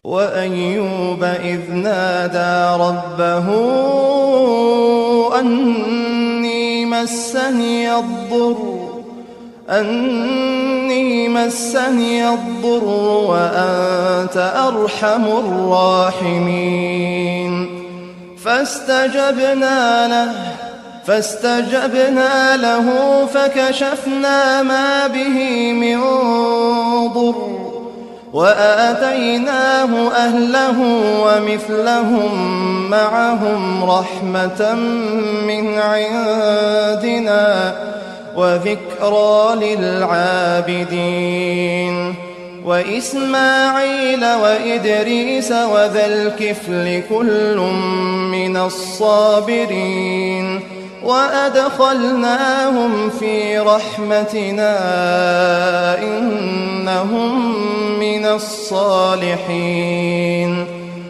وأيوب إذ نادى ربه أني مسني الضر وأنت أرحم الراحمين فاستجبنا له فكشفنا ما به من ضر وآتيناه أهله ومثلهم معهم رحمة من عندنا وذكرى للعابدين وإسماعيل وإدريس وذا الكفل كل من الصابرين وأدخلناهم في رحمتنا إنهم من الصالحين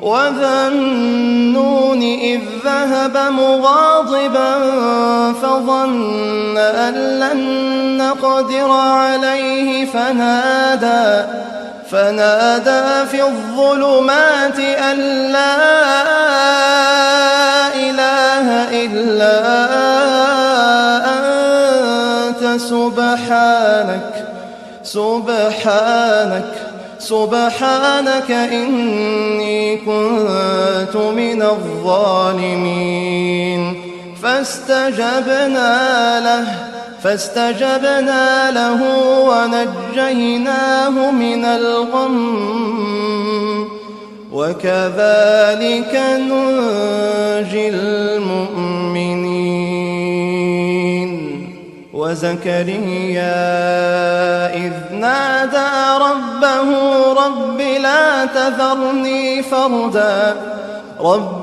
وذا النون إذ ذهب مغاضبا فظن أن لن نقدر عليه فنادى في الظلمات أن لا إله إلا أنت سبحانك إني كنت من الظالمين فاستجبنا له ونجيناه من الغم وكذلك ننجي المؤمنين وزكريا إذ نادى ربه رب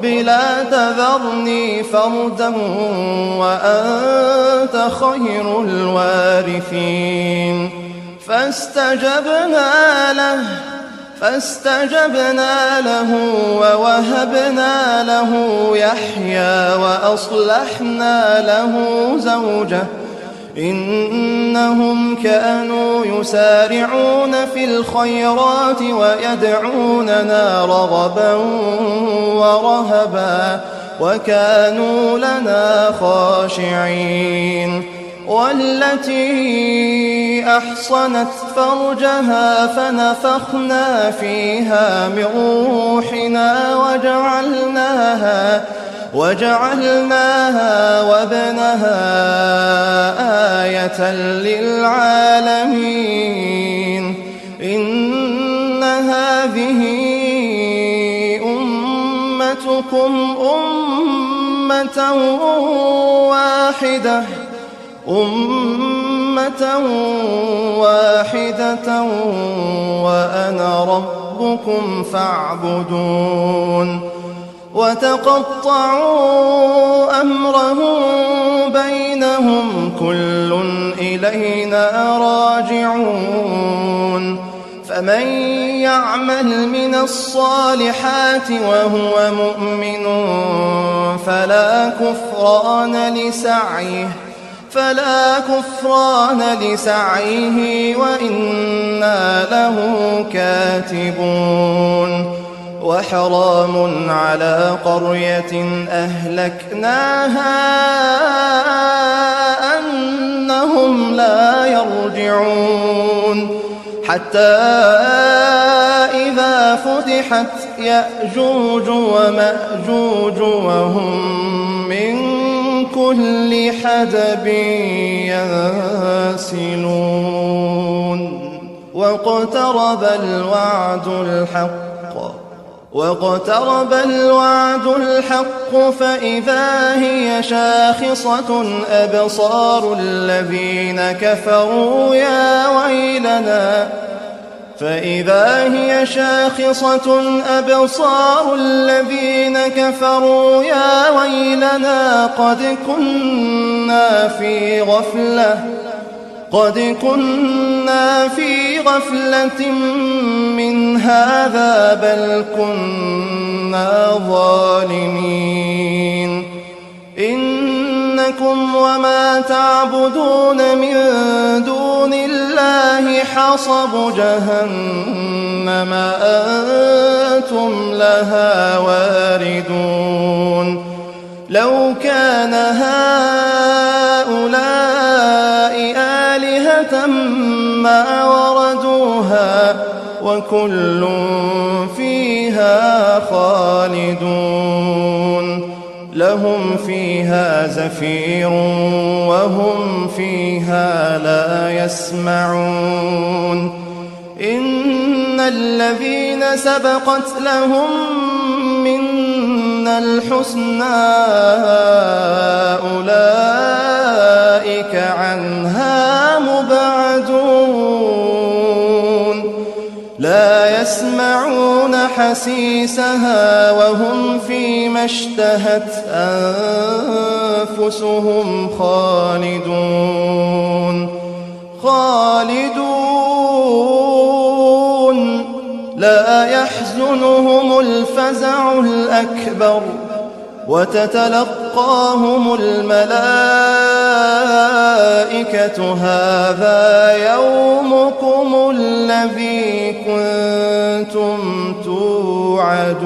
لا تذرني فردا وأنت خير الوارثين فاستجبنا له ووهبنا له يحيى وأصلحنا له زوجه إنهم كانوا يسارعون في الخيرات ويدعوننا رغبا ورهبا وكانوا لنا خاشعين والتي أحصنت فرجها فنفخنا فيها من روحنا وجعلناها وابنها آية للعالمين إن هذه أمتكم أمة واحدة وأنا ربكم فاعبدون وتقطعوا أمرهم بينهم كل إلينا راجعون فمن يعمل من الصالحات وهو مؤمن فلا كفران لسعيه وإنا له كاتبون وحرام على قرية أهلكناها أنهم لا يرجعون حتى إذا فتحت يأجوج ومأجوج وهم من كل حدب ينسلون واقترب الوعد الحق فإذا هي شاخصة أبصار الذين كفروا يا ويلنا قد كنا في غفلة من هذا بل كنا ظالمين إنكم وما تعبدون من دون الله حصب جهنم وأنتم لها واردون لو كان هؤلاء آلهة ما وردوها وكل فيها خالدون لهم فيها زفير وهم فيها لا يسمعون إن الذين سبقت لهم منا الحسنى أولئك عنها مبعدون لا يسمعون حسيسها وهم فيما اشتهت أنفسهم خالدون لا يحزنهم الفزع الأكبر وتتلقاهم الملائكة هذا يومكم الذي كنتم توعدون